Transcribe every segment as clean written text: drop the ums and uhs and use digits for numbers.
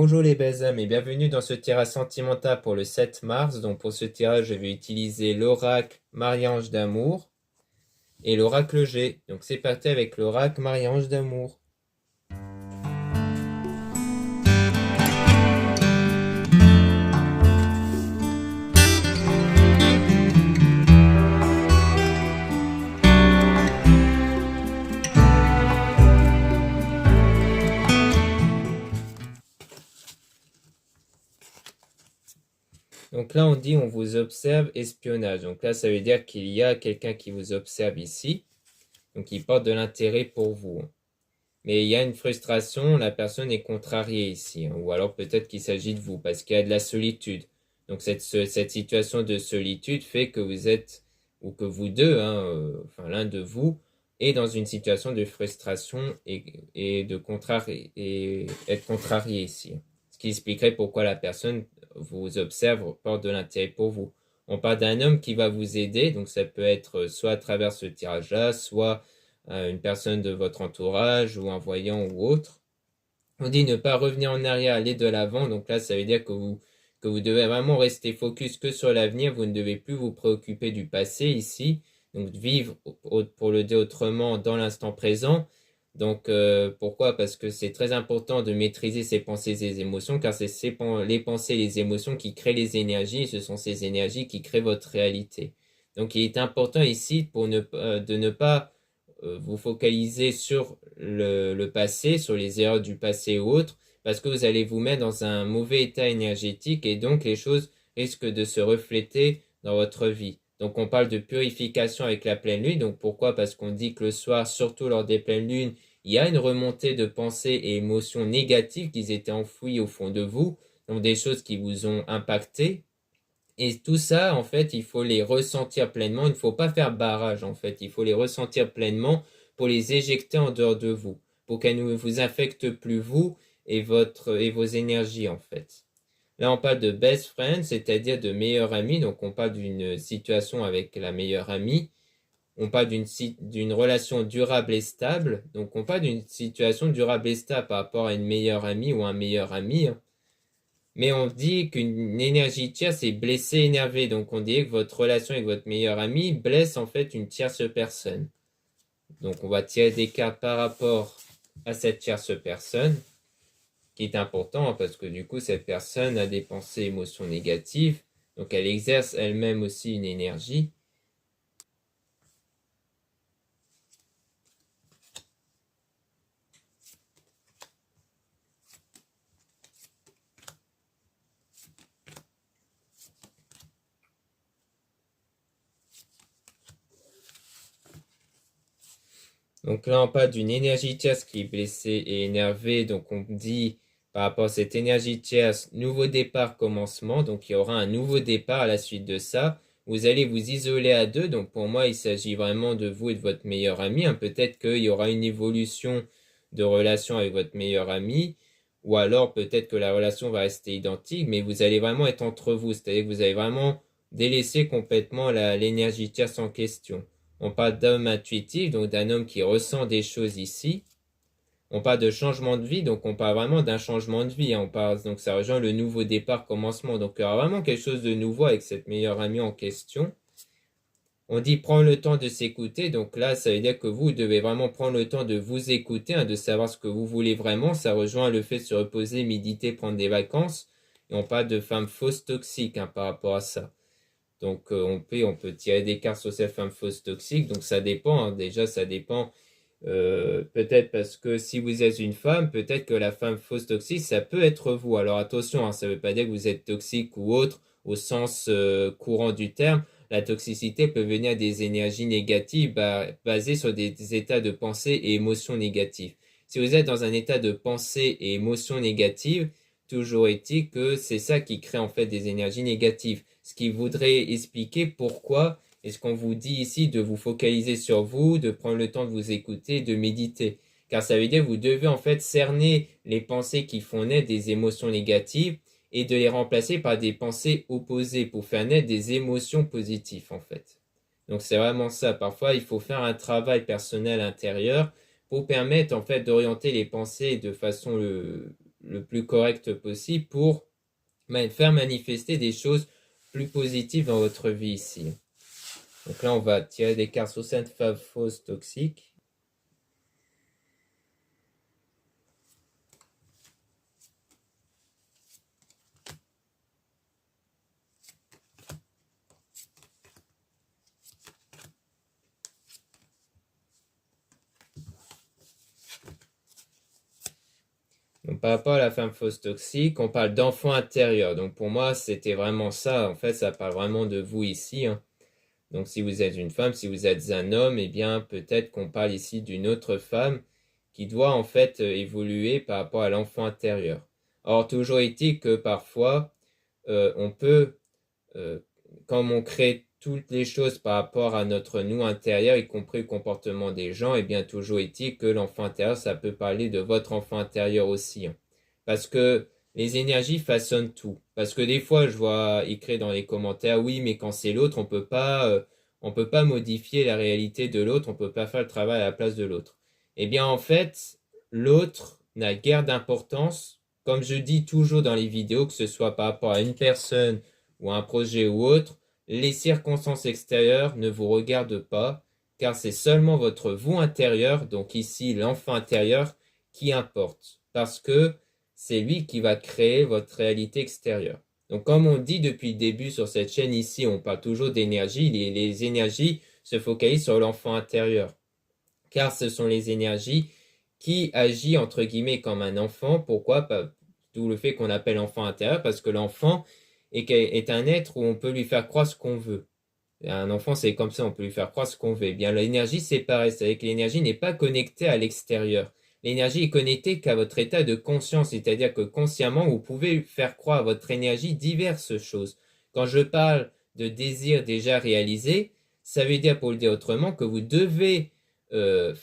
Bonjour les belles âmes et bienvenue dans ce tirage sentimental pour le 7 mars. Donc pour ce tirage, je vais utiliser l'oracle Marie-Ange d'amour et l'oracle G. Donc c'est parti avec l'oracle Marie-Ange d'amour. Donc là, on dit on vous observe, espionnage. Donc là, ça veut dire qu'il y a quelqu'un qui vous observe ici. Donc il porte de l'intérêt pour vous. Mais il y a une frustration, la personne est contrariée ici. Ou alors peut-être qu'il s'agit de vous parce qu'il y a de la solitude. Donc cette situation de solitude fait que vous êtes, ou que vous deux, enfin l'un de vous, est dans une situation de frustration et de et être contrarié ici. Ce qui expliquerait pourquoi la personne vous observe, porte de l'intérêt pour vous. On parle d'un homme qui va vous aider, donc ça peut être soit à travers ce tirage-là, soit une personne de votre entourage ou un voyant ou autre. On dit ne pas revenir en arrière, aller de l'avant, donc là ça veut dire que vous devez vraiment rester focus que sur l'avenir, vous ne devez plus vous préoccuper du passé ici, donc vivre, pour le dire autrement, dans l'instant présent. Donc pourquoi? Parce que c'est très important de maîtriser ses pensées et ses émotions, car c'est les pensées et les émotions qui créent les énergies, et ce sont ces énergies qui créent votre réalité. Donc il est important ici de ne pas vous focaliser sur le passé, sur les erreurs du passé ou autres, parce que vous allez vous mettre dans un mauvais état énergétique et donc les choses risquent de se refléter dans votre vie. Donc on parle de purification avec la pleine lune. Donc pourquoi? Parce qu'on dit que le soir, surtout lors des pleines lunes, il y a une remontée de pensées et émotions négatives qui étaient enfouies au fond de vous, donc des choses qui vous ont impacté. Et tout ça, en fait, il faut les ressentir pleinement. Il ne faut pas faire barrage, en fait. Il faut les ressentir pleinement pour les éjecter en dehors de vous, pour qu'elles ne vous affectent plus vous et vos énergies, en fait. Là, on parle de best friend, c'est-à-dire de meilleur ami. Donc, on parle d'une situation avec la meilleure amie. On parle d'une relation durable et stable. Donc, on parle d'une situation durable et stable par rapport à une meilleure amie ou un meilleur ami. Mais on dit qu'une énergie tierce est blessée, énervée. Donc on dit que votre relation avec votre meilleur ami blesse en fait une tierce personne. Donc on va tirer des cartes par rapport à cette tierce personne, qui est important parce que du coup cette personne a des pensées, émotions négatives. Donc elle exerce elle-même aussi une énergie. Donc là, on parle d'une énergie tierce qui est blessée et énervée. Donc on dit par rapport à cette énergie tierce, nouveau départ, commencement. Donc il y aura un nouveau départ à la suite de ça. Vous allez vous isoler à deux. Donc pour moi, il s'agit vraiment de vous et de votre meilleur ami. Peut-être qu'il y aura une évolution de relation avec votre meilleur ami. Ou alors peut-être que la relation va rester identique. Mais vous allez vraiment être entre vous. C'est-à-dire que vous allez vraiment délaisser complètement l'énergie tierce en question. On parle d'homme intuitif, donc d'un homme qui ressent des choses ici. On parle de changement de vie, donc on parle vraiment d'un changement de vie. On parle, donc ça rejoint le nouveau départ, commencement. Donc il y aura vraiment quelque chose de nouveau avec cette meilleure amie en question. On dit prendre le temps de s'écouter. Donc là, ça veut dire que vous devez vraiment prendre le temps de vous écouter, de savoir ce que vous voulez vraiment. Ça rejoint le fait de se reposer, méditer, prendre des vacances. Et on parle de femmes fausses toxiques par rapport à ça. Donc on peut tirer des cartes sur cette femme fausse toxique. Donc ça dépend. Déjà, ça dépend. Peut-être parce que si vous êtes une femme, peut-être que la femme fausse toxique, ça peut être vous. Alors attention, ça ne veut pas dire que vous êtes toxique ou autre au sens courant du terme. La toxicité peut venir des énergies négatives basées sur des états de pensée et émotions négatives. Si vous êtes dans un état de pensée et émotions négatives, toujours est-il que c'est ça qui crée en fait des énergies négatives. Ce qui voudrait expliquer pourquoi est-ce qu'on vous dit ici de vous focaliser sur vous, de prendre le temps de vous écouter, de méditer. Car ça veut dire que vous devez en fait cerner les pensées qui font naître des émotions négatives et de les remplacer par des pensées opposées pour faire naître des émotions positives en fait. Donc c'est vraiment ça. Parfois il faut faire un travail personnel intérieur pour permettre en fait d'orienter les pensées de façon le plus correct possible pour faire manifester des choses plus positives dans votre vie ici. Donc là, on va tirer des cartes sur cette femme fausse toxique. Donc, par rapport à la femme fausse toxique, on parle d'enfant intérieur. Donc, pour moi, c'était vraiment ça. En fait, ça parle vraiment de vous ici. Donc, si vous êtes une femme, si vous êtes un homme, eh bien, peut-être qu'on parle ici d'une autre femme qui doit, en fait, évoluer par rapport à l'enfant intérieur. Or, toujours est-il que parfois, on peut, comme on crée toutes les choses par rapport à notre nous intérieur, y compris le comportement des gens, et bien toujours est-il que l'enfant intérieur, ça peut parler de votre enfant intérieur aussi. Parce que les énergies façonnent tout. Parce que des fois, je vois écrire dans les commentaires, oui, mais quand c'est l'autre, on peut pas modifier la réalité de l'autre, on peut pas faire le travail à la place de l'autre. Eh bien, en fait, l'autre n'a guère d'importance. Comme je dis toujours dans les vidéos, que ce soit par rapport à une personne ou à un projet ou autre, les circonstances extérieures ne vous regardent pas, car c'est seulement votre vous intérieur, donc ici l'enfant intérieur, qui importe. Parce que c'est lui qui va créer votre réalité extérieure. Donc comme on dit depuis le début sur cette chaîne ici, on parle toujours d'énergie, les énergies se focalisent sur l'enfant intérieur. Car ce sont les énergies qui agissent entre guillemets comme un enfant. Pourquoi? D'où le fait qu'on appelle enfant intérieur, parce que l'enfant est un être où on peut lui faire croire ce qu'on veut. Un enfant, c'est comme ça, on peut lui faire croire ce qu'on veut. Eh bien, l'énergie, c'est pareil. C'est-à-dire que l'énergie n'est pas connectée à l'extérieur. L'énergie est connectée qu'à votre état de conscience, c'est-à-dire que consciemment, vous pouvez faire croire à votre énergie diverses choses. Quand je parle de désir déjà réalisé, ça veut dire, pour le dire autrement, que vous devez euh,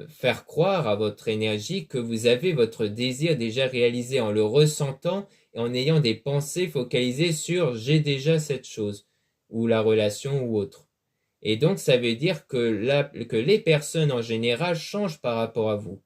faire croire à votre énergie que vous avez votre désir déjà réalisé en le ressentant et en ayant des pensées focalisées sur j'ai déjà cette chose ou la relation ou autre. Et donc, ça veut dire que les personnes en général changent par rapport à vous.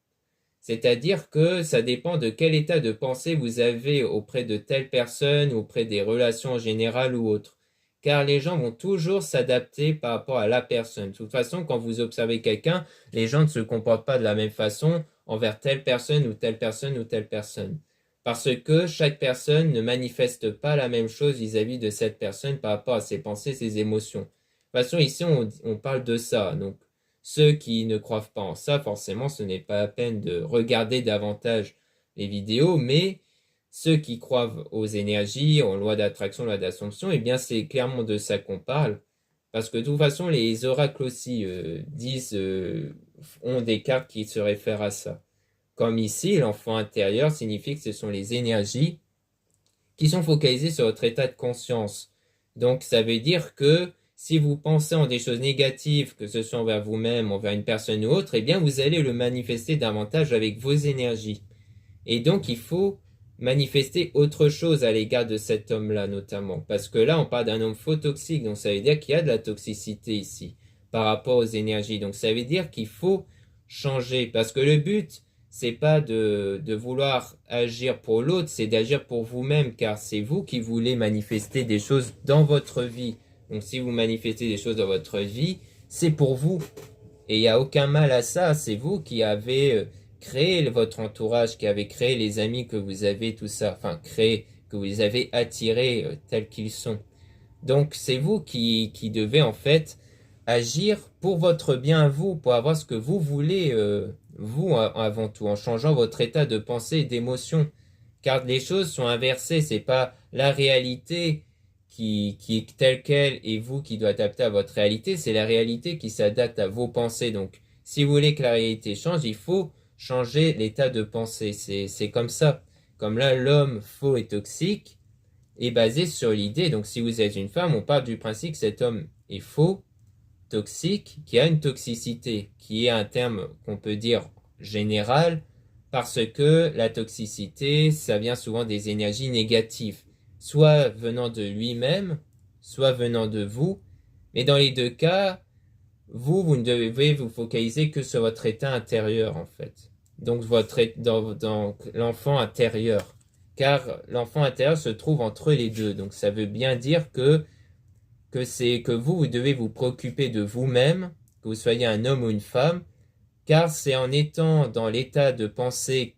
C'est-à-dire que ça dépend de quel état de pensée vous avez auprès de telle personne, auprès des relations en général ou autres. Car les gens vont toujours s'adapter par rapport à la personne. De toute façon, quand vous observez quelqu'un, les gens ne se comportent pas de la même façon envers telle personne ou telle personne ou telle personne. Parce que chaque personne ne manifeste pas la même chose vis-à-vis de cette personne par rapport à ses pensées, ses émotions. De toute façon, ici, on parle de ça. Donc, ceux qui ne croient pas en ça, forcément, ce n'est pas la peine de regarder davantage les vidéos, mais ceux qui croient aux énergies, en loi d'attraction, loi d'assomption, eh bien, c'est clairement de ça qu'on parle. Parce que de toute façon, les oracles aussi ont des cartes qui se réfèrent à ça. Comme ici, l'enfant intérieur signifie que ce sont les énergies qui sont focalisées sur votre état de conscience. Donc, ça veut dire que si vous pensez en des choses négatives, que ce soit envers vous-même, envers une personne ou autre, eh bien, vous allez le manifester davantage avec vos énergies. Et donc, il faut manifester autre chose à l'égard de cet homme-là, notamment. Parce que là, on parle d'un homme faux toxique, donc ça veut dire qu'il y a de la toxicité ici, par rapport aux énergies. Donc, ça veut dire qu'il faut changer. Parce que le but, c'est pas de vouloir agir pour l'autre, c'est d'agir pour vous-même, car c'est vous qui voulez manifester des choses dans votre vie. Donc, si vous manifestez des choses dans votre vie, c'est pour vous. Et il n'y a aucun mal à ça, c'est vous qui avez créé votre entourage, qui avez créé les amis que vous avez, tout ça, enfin créé, que vous avez attirés tels qu'ils sont. Donc c'est vous qui devez en fait agir pour votre bien à vous, pour avoir ce que vous voulez, vous avant tout, en changeant votre état de pensée et d'émotion. Car les choses sont inversées, c'est pas la réalité qui est telle qu'elle et vous qui doit adapter à votre réalité, c'est la réalité qui s'adapte à vos pensées. Donc, si vous voulez que la réalité change, il faut changer l'état de pensée. C'est comme ça. Comme là, l'homme faux et toxique est basé sur l'idée. Donc, si vous êtes une femme, on part du principe que cet homme est faux, toxique, qui a une toxicité, qui est un terme qu'on peut dire général, parce que la toxicité, ça vient souvent des énergies négatives, soit venant de lui-même, soit venant de vous. Mais dans les deux cas, vous ne devez vous focaliser que sur votre état intérieur, en fait. donc dans l'enfant intérieur. Car l'enfant intérieur se trouve entre les deux. Donc ça veut bien dire que vous devez vous préoccuper de vous-même, que vous soyez un homme ou une femme, car c'est en étant dans l'état de pensée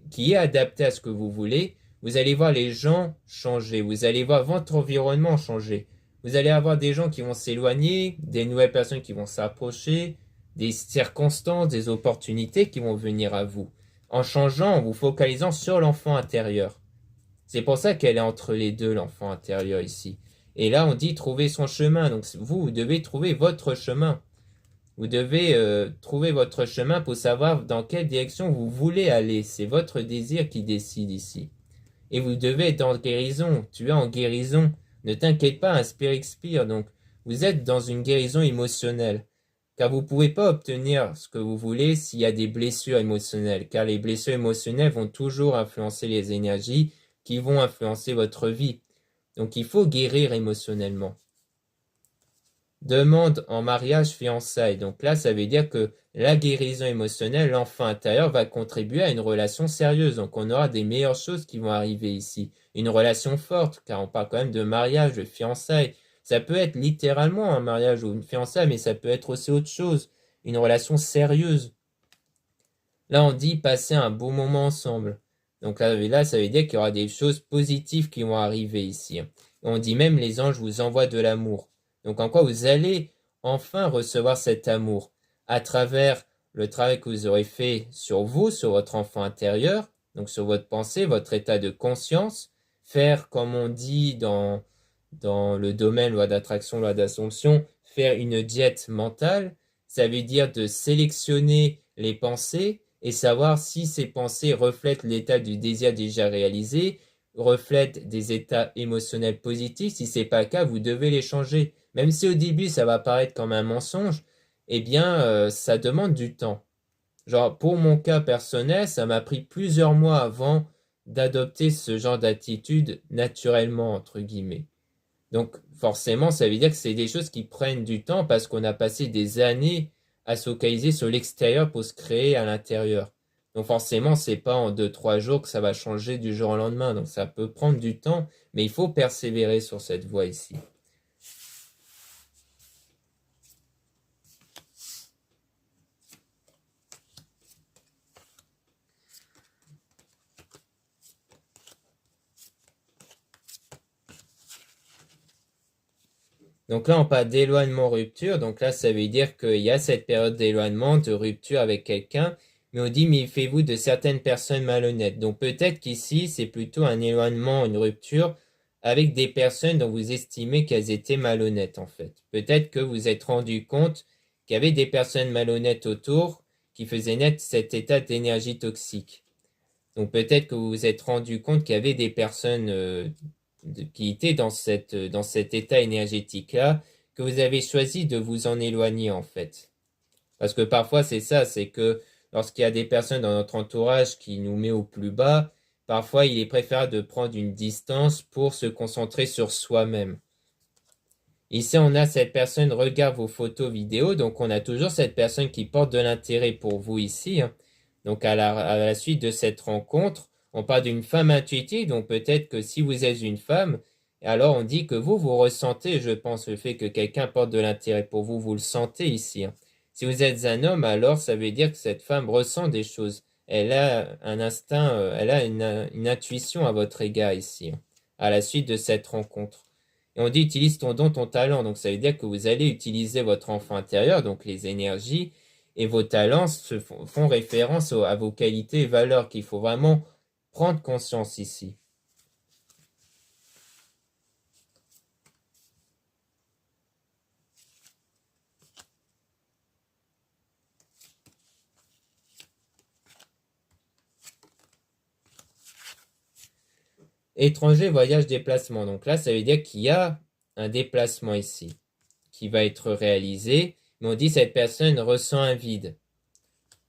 qui est adapté à ce que vous voulez, vous allez voir les gens changer, vous allez voir votre environnement changer. Vous allez avoir des gens qui vont s'éloigner, des nouvelles personnes qui vont s'approcher, des circonstances, des opportunités qui vont venir à vous, en changeant, en vous focalisant sur l'enfant intérieur. C'est pour ça qu'elle est entre les deux, l'enfant intérieur ici. Et là, on dit trouver son chemin. Donc vous devez trouver votre chemin. Vous devez trouver votre chemin pour savoir dans quelle direction vous voulez aller. C'est votre désir qui décide ici. Et vous devez être en guérison. Tu es en guérison. Ne t'inquiète pas, inspire, expire. Donc, vous êtes dans une guérison émotionnelle. Car vous ne pouvez pas obtenir ce que vous voulez s'il y a des blessures émotionnelles. Car les blessures émotionnelles vont toujours influencer les énergies qui vont influencer votre vie. Donc, il faut guérir émotionnellement. Demande en mariage, fiançailles. Donc là, ça veut dire que la guérison émotionnelle, l'enfant intérieur va contribuer à une relation sérieuse. Donc on aura des meilleures choses qui vont arriver ici. Une relation forte, car on parle quand même de mariage, de fiançailles. Ça peut être littéralement un mariage ou une fiançaille, mais ça peut être aussi autre chose. Une relation sérieuse. Là, on dit passer un beau moment ensemble. Donc là, ça veut dire qu'il y aura des choses positives qui vont arriver ici. On dit même les anges vous envoient de l'amour. Donc en quoi vous allez enfin recevoir cet amour à travers le travail que vous aurez fait sur vous, sur votre enfant intérieur, donc sur votre pensée, votre état de conscience, faire comme on dit dans le domaine loi d'attraction, loi d'assomption, faire une diète mentale, ça veut dire de sélectionner les pensées et savoir si ces pensées reflètent l'état du désir déjà réalisé, reflètent des états émotionnels positifs. Si c'est pas le cas, vous devez les changer. Même si au début ça va paraître comme un mensonge, eh bien ça demande du temps. Genre pour mon cas personnel, ça m'a pris plusieurs mois avant d'adopter ce genre d'attitude naturellement entre guillemets. Donc forcément, ça veut dire que c'est des choses qui prennent du temps parce qu'on a passé des années à se focaliser sur l'extérieur pour se créer à l'intérieur. Donc forcément, c'est pas en 2, 3 jours que ça va changer du jour au lendemain. Donc ça peut prendre du temps, mais il faut persévérer sur cette voie ici. Donc là, on parle d'éloignement-rupture. Donc là, ça veut dire qu'il y a cette période d'éloignement, de rupture avec quelqu'un. Mais on dit, méfiez-vous de certaines personnes malhonnêtes. Donc peut-être qu'ici, c'est plutôt un éloignement, une rupture avec des personnes dont vous estimez qu'elles étaient malhonnêtes, en fait. Peut-être que vous êtes rendu compte qu'il y avait des personnes malhonnêtes autour qui faisaient naître cet état d'énergie toxique. Donc peut-être que vous vous êtes rendu compte qu'il y avait des personnes qui étaient dans cet état énergétique-là, que vous avez choisi de vous en éloigner en fait. Parce que parfois c'est ça, c'est que lorsqu'il y a des personnes dans notre entourage qui nous met au plus bas, parfois il est préférable de prendre une distance pour se concentrer sur soi-même. Ici, on a cette personne regarde vos photos, vidéos, donc on a toujours cette personne qui porte de l'intérêt pour vous ici. Donc à la suite de cette rencontre, on parle d'une femme intuitive, donc peut-être que si vous êtes une femme, alors on dit que vous ressentez, je pense, le fait que quelqu'un porte de l'intérêt pour vous, vous le sentez ici. Si vous êtes un homme, alors ça veut dire que cette femme ressent des choses. Elle a un instinct, elle a une intuition à votre égard ici, à la suite de cette rencontre. Et on dit utilise ton don, ton talent. Donc ça veut dire que vous allez utiliser votre enfant intérieur, donc les énergies, et vos talents font référence à vos qualités et valeurs qu'il faut vraiment prendre conscience ici. Étranger, voyage, déplacement. Donc là, ça veut dire qu'il y a un déplacement ici qui va être réalisé, mais on dit que cette personne ressent un vide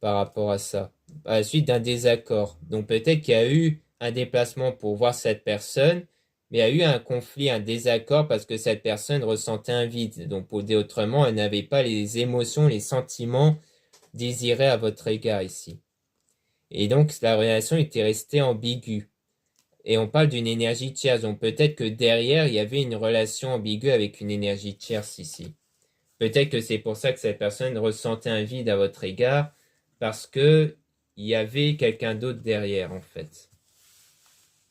par rapport à ça, à la suite d'un désaccord. Donc peut-être qu'il y a eu un déplacement pour voir cette personne, mais il y a eu un conflit, un désaccord parce que cette personne ressentait un vide. Donc pour dire autrement, elle n'avait pas les émotions, les sentiments désirés à votre égard ici. Et donc, la relation était restée ambiguë. Et on parle d'une énergie tierce. Donc, peut-être que derrière, il y avait une relation ambiguë avec une énergie tierce ici. Peut-être que c'est pour ça que cette personne ressentait un vide à votre égard, parce que il y avait quelqu'un d'autre derrière, en fait.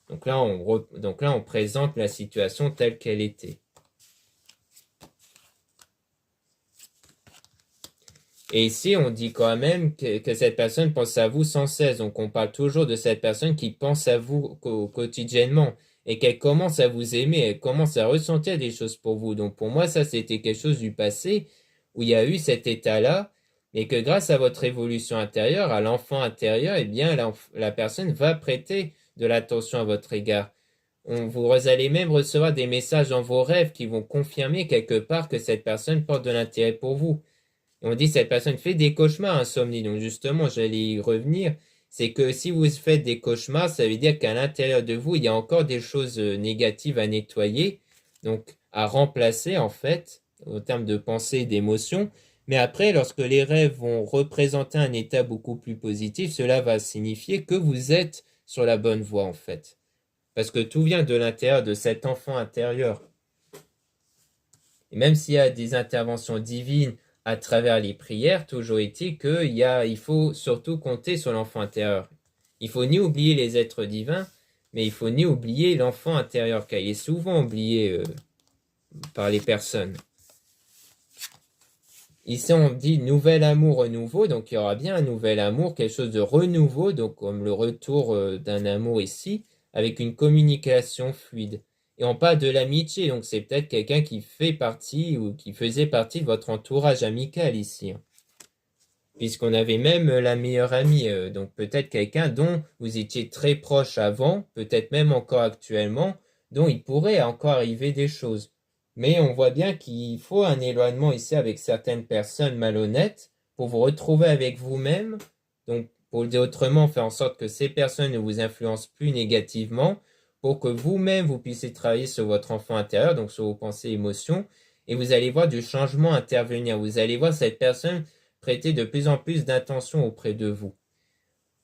Donc là, on présente la situation telle qu'elle était. Et ici, on dit quand même que cette personne pense à vous sans cesse. Donc, on parle toujours de cette personne qui pense à vous quotidiennement et qu'elle commence à vous aimer, elle commence à ressentir des choses pour vous. Donc, pour moi, ça, c'était quelque chose du passé où il y a eu cet état-là et que grâce à votre évolution intérieure, à l'enfant intérieur, eh bien, la personne va prêter de l'attention à votre égard. Vous allez même recevoir des messages dans vos rêves qui vont confirmer quelque part que cette personne porte de l'intérêt pour vous. On dit que cette personne fait des cauchemars, insomnie. Donc justement, j'allais y revenir. C'est que si vous faites des cauchemars, ça veut dire qu'à l'intérieur de vous, il y a encore des choses négatives à nettoyer, donc à remplacer en fait, en termes de pensée et d'émotion. Mais après, lorsque les rêves vont représenter un état beaucoup plus positif, cela va signifier que vous êtes sur la bonne voie en fait. Parce que tout vient de l'intérieur de cet enfant intérieur. Et même s'il y a des interventions divines à travers les prières, toujours est-il qu'il faut surtout compter sur l'enfant intérieur. Il faut ni oublier les êtres divins, mais il faut ni oublier l'enfant intérieur, car il est souvent oublié par les personnes. Ici, on dit nouvel amour, renouveau, donc il y aura bien un nouvel amour, quelque chose de renouveau, donc comme le retour d'un amour ici, avec une communication fluide. Et on parle de l'amitié, donc c'est peut-être quelqu'un qui fait partie ou qui faisait partie de votre entourage amical ici. Puisqu'on avait même la meilleure amie, donc peut-être quelqu'un dont vous étiez très proche avant, peut-être même encore actuellement, dont il pourrait encore arriver des choses. Mais on voit bien qu'il faut un éloignement ici avec certaines personnes malhonnêtes pour vous retrouver avec vous-même. Donc, pour le dire autrement, faire en sorte que ces personnes ne vous influencent plus négativement pour que vous-même, vous puissiez travailler sur votre enfant intérieur, donc sur vos pensées et émotions, et vous allez voir du changement intervenir. Vous allez voir cette personne prêter de plus en plus d'attention auprès de vous.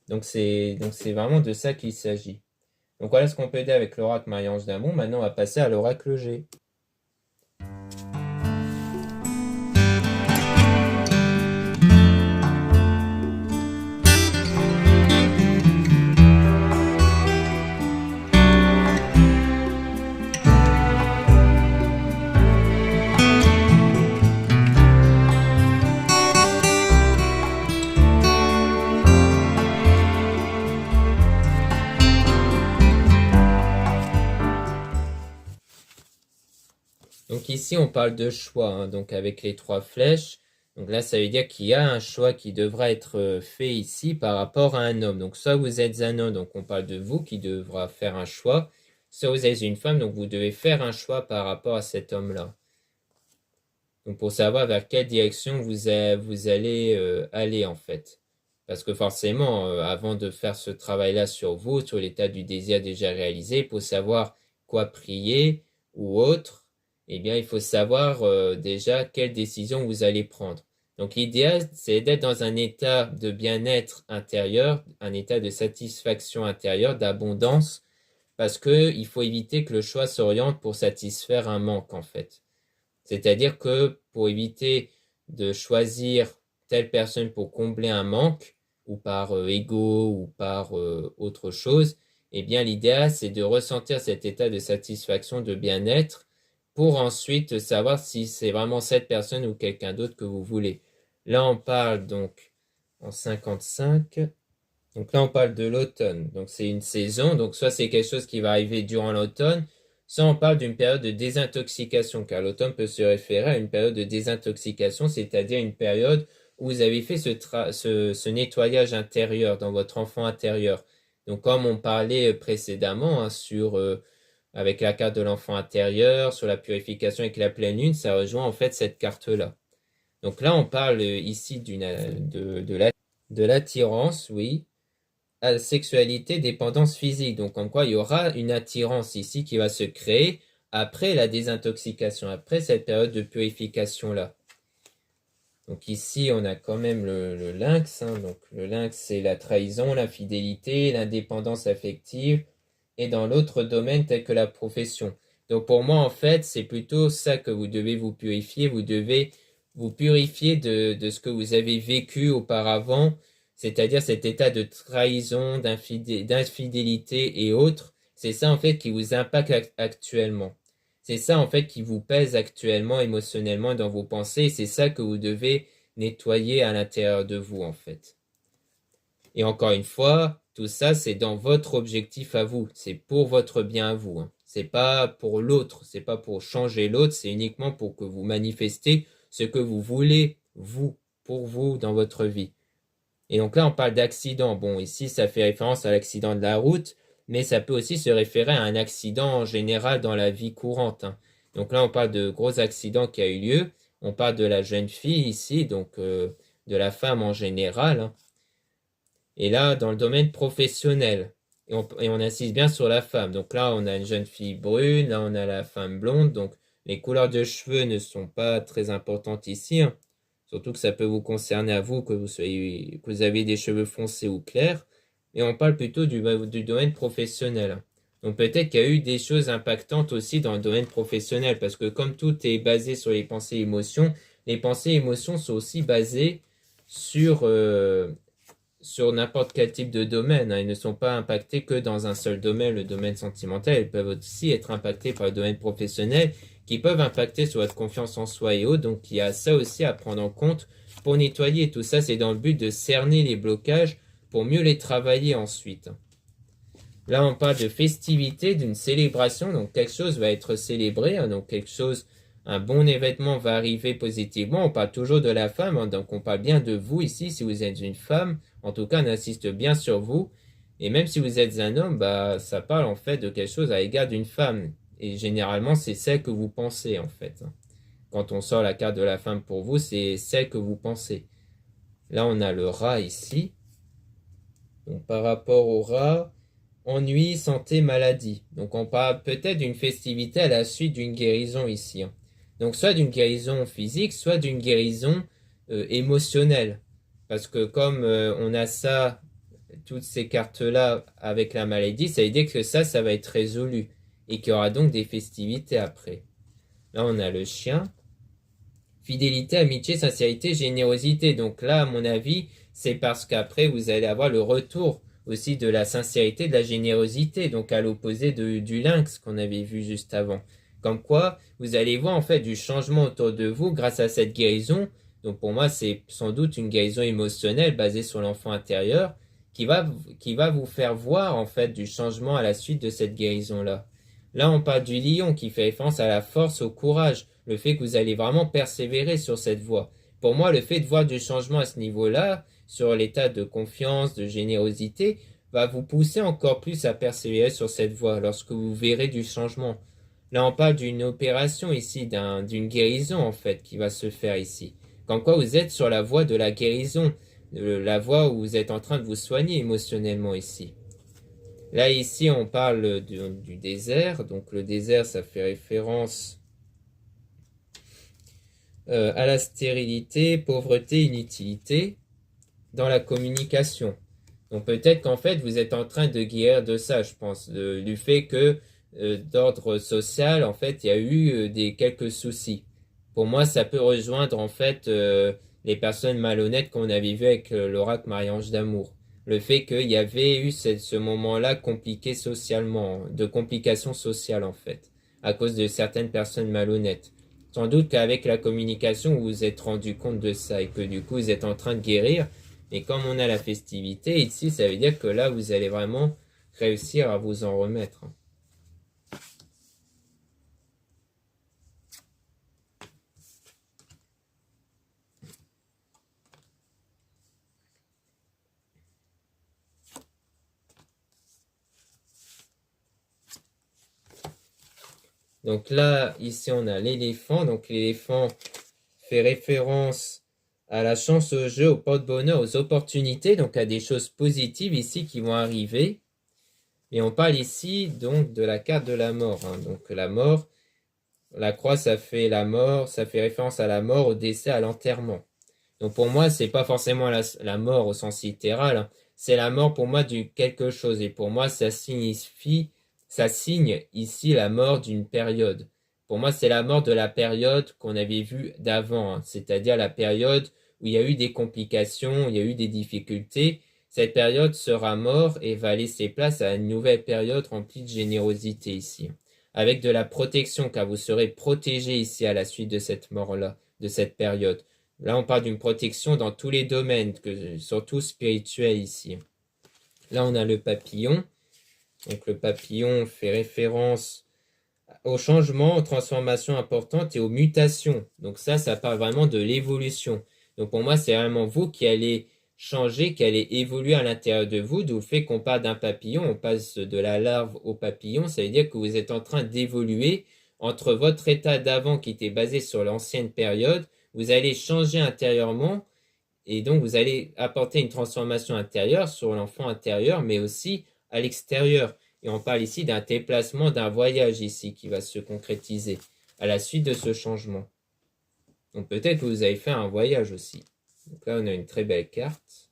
Donc, c'est vraiment de ça qu'il s'agit. Donc, voilà ce qu'on peut aider avec l'oracle Marie-Ange d'Amour. Maintenant, on va passer à l'oracle G. Donc ici, on parle de choix, hein, donc avec les 3 flèches. Donc là, ça veut dire qu'il y a un choix qui devra être fait ici par rapport à un homme. Donc soit vous êtes un homme, donc on parle de vous qui devra faire un choix. Soit vous êtes une femme, donc vous devez faire un choix par rapport à cet homme-là. Donc pour savoir vers quelle direction vous allez aller en fait. Parce que forcément, avant de faire ce travail-là sur vous, sur l'état du désir déjà réalisé, pour savoir quoi prier ou autre, eh bien, il faut savoir déjà quelle décision vous allez prendre. Donc, l'idéal, c'est d'être dans un état de bien-être intérieur, un état de satisfaction intérieure, d'abondance, parce que il faut éviter que le choix s'oriente pour satisfaire un manque, en fait. C'est-à-dire que pour éviter de choisir telle personne pour combler un manque, ou par ego, ou par autre chose, eh bien, l'idéal, c'est de ressentir cet état de satisfaction, de bien-être, pour ensuite savoir si c'est vraiment cette personne ou quelqu'un d'autre que vous voulez. Là, on parle donc en 55. Donc là, on parle de l'automne. Donc c'est une saison. Donc soit c'est quelque chose qui va arriver durant l'automne, soit on parle d'une période de désintoxication, car l'automne peut se référer à une période de désintoxication, c'est-à-dire une période où vous avez fait ce nettoyage intérieur dans votre enfant intérieur. Donc comme on parlait précédemment avec la carte de l'enfant intérieur, sur la purification avec la pleine lune, ça rejoint en fait cette carte-là. Donc là, on parle ici de l'attirance, oui, à la sexualité, dépendance physique. Donc en quoi il y aura une attirance ici qui va se créer après la désintoxication, après cette période de purification-là. Donc ici, on a quand même le lynx. Hein. Donc le lynx, c'est la trahison, l'infidélité, l'indépendance affective, et dans l'autre domaine tel que la profession. Donc pour moi, en fait, c'est plutôt ça que vous devez vous purifier. Vous devez vous purifier de ce que vous avez vécu auparavant, c'est-à-dire cet état de trahison, d'infidélité et autres. C'est ça, en fait, qui vous impacte actuellement. C'est ça, en fait, qui vous pèse actuellement émotionnellement dans vos pensées. Et c'est ça que vous devez nettoyer à l'intérieur de vous, en fait. Et encore une fois, tout ça, c'est dans votre objectif à vous. C'est pour votre bien à vous. Hein. C'est pas pour l'autre. C'est pas pour changer l'autre. C'est uniquement pour que vous manifestez ce que vous voulez, vous, pour vous, dans votre vie. Et donc là, on parle d'accident. Bon, ici, ça fait référence à l'accident de la route, mais ça peut aussi se référer à un accident en général dans la vie courante. Hein. Donc là, on parle de gros accidents qui a eu lieu. On parle de la jeune fille ici, donc de la femme en général. Hein. Et là, dans le domaine professionnel, et on insiste bien sur la femme. Donc là, on a une jeune fille brune, là, on a la femme blonde. Donc les couleurs de cheveux ne sont pas très importantes ici. Hein. Surtout que ça peut vous concerner à vous, que vous avez des cheveux foncés ou clairs. Et on parle plutôt du domaine professionnel. Hein. Donc peut-être qu'il y a eu des choses impactantes aussi dans le domaine professionnel, parce que comme tout est basé sur les pensées et émotions, les pensées et émotions sont aussi basées sur n'importe quel type de domaine. Hein. Ils ne sont pas impactés que dans un seul domaine, le domaine sentimental. Ils peuvent aussi être impactés par le domaine professionnel, qui peuvent impacter sur votre confiance en soi et autres. Donc, il y a ça aussi à prendre en compte pour nettoyer. Tout ça, c'est dans le but de cerner les blocages pour mieux les travailler ensuite. Là, on parle de festivité, d'une célébration. Donc, quelque chose va être célébré. Hein. Donc, un bon événement va arriver positivement. On parle toujours de la femme. Hein. Donc, on parle bien de vous ici, si vous êtes une femme. En tout cas, on insiste bien sur vous. Et même si vous êtes un homme, bah, ça parle en fait de quelque chose à l'égard d'une femme. Et généralement, c'est celle que vous pensez en fait. Hein. Quand on sort la carte de la femme pour vous, c'est celle que vous pensez. Là, on a le rat ici. Donc, par rapport au rat, ennui, santé, maladie. Donc, on parle peut-être d'une festivité à la suite d'une guérison ici. Hein. Donc, soit d'une guérison physique, soit d'une guérison émotionnelle. Parce que comme on a ça, toutes ces cartes-là avec la maladie, ça veut dire que ça va être résolu. Et qu'il y aura donc des festivités après. Là, on a le chien. Fidélité, amitié, sincérité, générosité. Donc là, à mon avis, c'est parce qu'après, vous allez avoir le retour aussi de la sincérité, de la générosité, donc à l'opposé du lynx qu'on avait vu juste avant. Comme quoi, vous allez voir en fait du changement autour de vous grâce à cette guérison. Donc pour moi, c'est sans doute une guérison émotionnelle basée sur l'enfant intérieur qui va vous faire voir en fait du changement à la suite de cette guérison-là. Là, on parle du lion qui fait référence à la force, au courage, le fait que vous allez vraiment persévérer sur cette voie. Pour moi, le fait de voir du changement à ce niveau-là, sur l'état de confiance, de générosité, va vous pousser encore plus à persévérer sur cette voie lorsque vous verrez du changement. Là, on parle d'une opération ici, d'une guérison en fait qui va se faire ici. Comme quoi vous êtes sur la voie de la guérison, la voie où vous êtes en train de vous soigner émotionnellement ici. Là, ici, on parle du désert. Donc, le désert, ça fait référence à la stérilité, pauvreté, inutilité dans la communication. Donc, peut-être qu'en fait, vous êtes en train de guérir de ça, je pense, du fait que d'ordre social, en fait, il y a eu quelques soucis. Pour moi, ça peut rejoindre, en fait, les personnes malhonnêtes qu'on avait vues avec l'oracle Marie-Ange d'Amour. Le fait qu'il y avait eu ce moment-là compliqué socialement, de complications sociales en fait, à cause de certaines personnes malhonnêtes. Sans doute qu'avec la communication, vous vous êtes rendu compte de ça et que du coup, vous êtes en train de guérir. Et comme on a la festivité, ici, ça veut dire que là, vous allez vraiment réussir à vous en remettre. Donc là, ici, on a l'éléphant. Donc l'éléphant fait référence à la chance au jeu, au porte-bonheur, aux opportunités, donc à des choses positives ici qui vont arriver. Et on parle ici donc de la carte de la mort. Hein. Donc la mort, la croix, ça fait la mort, ça fait référence à la mort, au décès, à l'enterrement. Donc pour moi, c'est pas forcément la mort au sens littéral, hein. C'est la mort pour moi du quelque chose. Et pour moi, ça signe ici la mort d'une période. Pour moi, c'est la mort de la période qu'on avait vue d'avant, hein. C'est-à-dire la période où il y a eu des complications, il y a eu des difficultés. Cette période sera morte et va laisser place à une nouvelle période remplie de générosité ici, avec de la protection, car vous serez protégé ici à la suite de cette mort-là, de cette période. Là, on parle d'une protection dans tous les domaines, surtout spirituels ici. Là, on a le papillon. Donc, le papillon fait référence aux changements, aux transformations importantes et aux mutations. Donc ça parle vraiment de l'évolution. Donc pour moi, c'est vraiment vous qui allez changer, qui allez évoluer à l'intérieur de vous, d'où le fait qu'on part d'un papillon, on passe de la larve au papillon. Ça veut dire que vous êtes en train d'évoluer entre votre état d'avant qui était basé sur l'ancienne période. Vous allez changer intérieurement et donc vous allez apporter une transformation intérieure sur l'enfant intérieur, mais aussi à l'extérieur. Et on parle ici d'un déplacement, d'un voyage ici qui va se concrétiser à la suite de ce changement. Donc peut-être que vous avez fait un voyage aussi. Donc là, on a une très belle carte.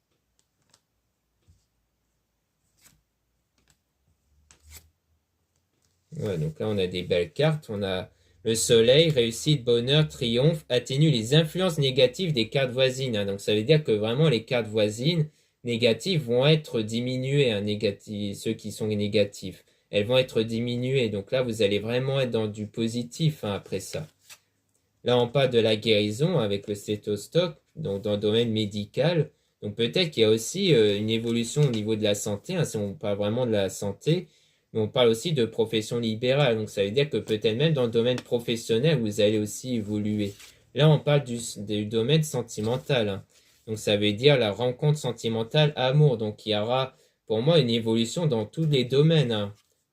Ouais, donc là, on a des belles cartes. On a le soleil, réussite, bonheur, triomphe, atténue les influences négatives des cartes voisines, hein. Donc ça veut dire que vraiment les cartes voisines négatives vont être diminuées, hein, ceux qui sont négatifs. Elles vont être diminuées. Donc là, vous allez vraiment être dans du positif, hein, après ça. Là, on parle de la guérison avec le stéthoscope, donc dans le domaine médical. Donc peut-être qu'il y a aussi une évolution au niveau de la santé, hein, si on parle vraiment de la santé, mais on parle aussi de profession libérale. Donc ça veut dire que peut-être même dans le domaine professionnel, vous allez aussi évoluer. Là, on parle du domaine sentimental, hein. Donc ça veut dire la rencontre sentimentale, amour. Donc il y aura pour moi une évolution dans tous les domaines,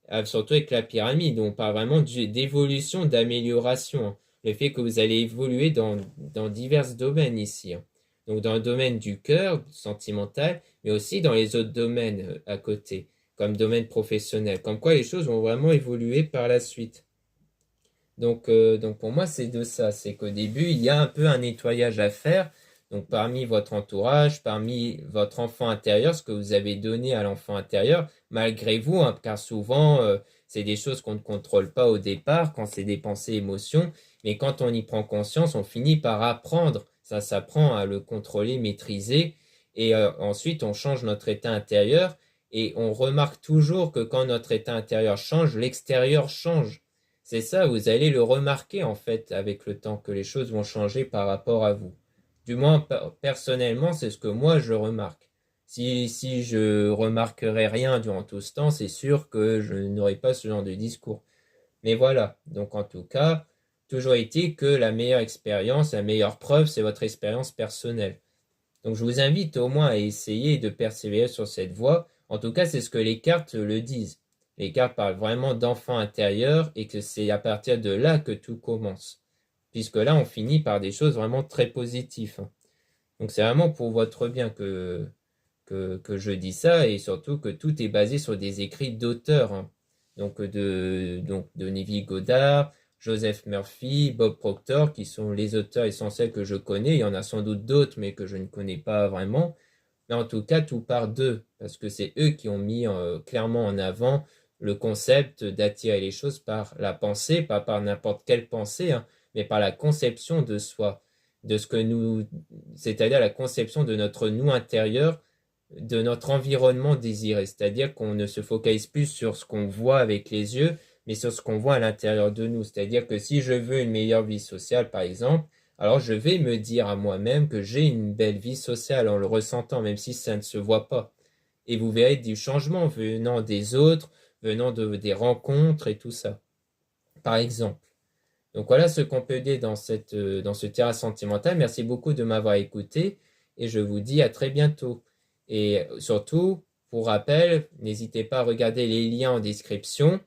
hein, surtout avec la pyramide. On parle vraiment d'évolution, d'amélioration, hein. Le fait que vous allez évoluer dans divers domaines ici, hein. Donc dans le domaine du cœur, sentimental, mais aussi dans les autres domaines à côté, comme domaine professionnel. Comme quoi les choses vont vraiment évoluer par la suite. Donc pour moi, c'est de ça. C'est qu'au début, il y a un peu un nettoyage à faire. Donc parmi votre entourage, parmi votre enfant intérieur, ce que vous avez donné à l'enfant intérieur, malgré vous, hein, car souvent, c'est des choses qu'on ne contrôle pas au départ, quand c'est des pensées, émotions, mais quand on y prend conscience, on finit par apprendre. Ça s'apprend à le contrôler, maîtriser, et ensuite on change notre état intérieur, et on remarque toujours que quand notre état intérieur change, l'extérieur change. C'est ça, vous allez le remarquer en fait avec le temps que les choses vont changer par rapport à vous. Du moins, personnellement, c'est ce que moi je remarque. Si je remarquerais rien durant tout ce temps, c'est sûr que je n'aurais pas ce genre de discours. Mais voilà, donc en tout cas, toujours est-il que la meilleure expérience, la meilleure preuve, c'est votre expérience personnelle. Donc je vous invite au moins à essayer de persévérer sur cette voie. En tout cas, c'est ce que les cartes le disent. Les cartes parlent vraiment d'enfant intérieur et que c'est à partir de là que tout commence. Puisque là, on finit par des choses vraiment très positives, hein. Donc c'est vraiment pour votre bien que je dis ça et surtout que tout est basé sur des écrits d'auteurs, hein. Donc de Neville Goddard, Joseph Murphy, Bob Proctor, qui sont les auteurs essentiels que je connais. Il y en a sans doute d'autres, mais que je ne connais pas vraiment. Mais en tout cas, tout part d'eux, parce que c'est eux qui ont mis clairement en avant le concept d'attirer les choses par la pensée, pas par n'importe quelle pensée, hein, mais par la conception de soi, de ce que nous, c'est-à-dire la conception de notre nous intérieur, de notre environnement désiré. C'est-à-dire qu'on ne se focalise plus sur ce qu'on voit avec les yeux, mais sur ce qu'on voit à l'intérieur de nous. C'est-à-dire que si je veux une meilleure vie sociale, par exemple, alors je vais me dire à moi-même que j'ai une belle vie sociale en le ressentant, même si ça ne se voit pas. Et vous verrez du changement venant des autres, venant des rencontres et tout ça, par exemple. Donc voilà ce qu'on peut dire dans ce terrain sentimental. Merci beaucoup de m'avoir écouté et je vous dis à très bientôt. Et surtout, pour rappel, n'hésitez pas à regarder les liens en description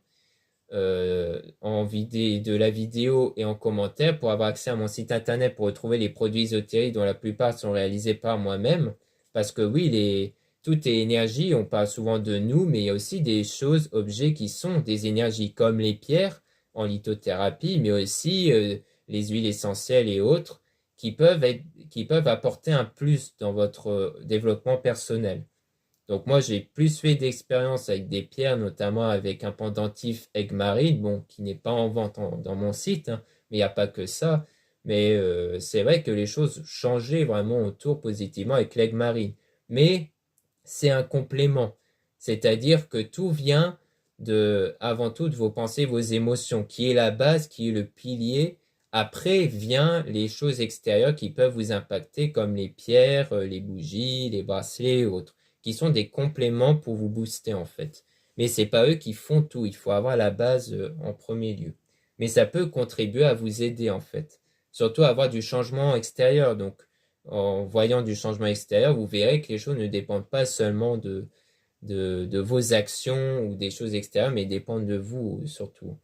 de la vidéo et en commentaire pour avoir accès à mon site internet pour retrouver les produits ésotériques dont la plupart sont réalisés par moi-même. Parce que oui, tout est énergie, on parle souvent de nous, mais il y a aussi des choses, objets qui sont des énergies comme les pierres en lithothérapie, mais aussi les huiles essentielles et autres qui peuvent apporter un plus dans votre développement personnel. Donc moi, j'ai plus fait d'expérience avec des pierres, notamment avec un pendentif aigue marine, bon, qui n'est pas en vente dans mon site, hein, mais il n'y a pas que ça. Mais c'est vrai que les choses changeaient vraiment autour positivement avec l'aigue marine. Mais c'est un complément. C'est-à-dire que tout vient avant tout de vos pensées, vos émotions, qui est la base, qui est le pilier. Après vient les choses extérieures qui peuvent vous impacter, comme les pierres, les bougies, les bracelets et autres, qui sont des compléments pour vous booster en fait. Mais c'est pas eux qui font tout. Il faut avoir la base en premier lieu. Mais ça peut contribuer à vous aider en fait. Surtout à avoir du changement extérieur. Donc, en voyant du changement extérieur, vous verrez que les choses ne dépendent pas seulement de vos actions ou des choses extérieures, mais dépendent de vous surtout.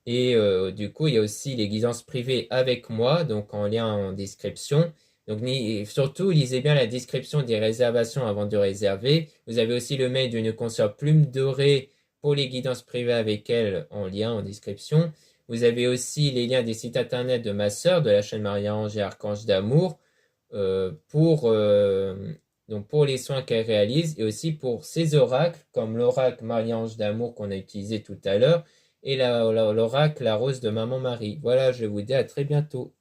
Et du coup, il y a aussi les guidances privées avec moi, donc en lien en description. Donc surtout, lisez bien la description des réservations avant de réserver. Vous avez aussi le mail d'une consoeur Plume Dorée pour les guidances privées avec elle en lien en description. Vous avez aussi les liens des sites internet de ma sœur, de la chaîne Marie-Ange et Archange d'Amour, donc pour les soins qu'elle réalise et aussi pour ses oracles, comme l'oracle Marie-Ange d'Amour qu'on a utilisé tout à l'heure et l'oracle La Rose de Maman Marie. Voilà, je vous dis à très bientôt.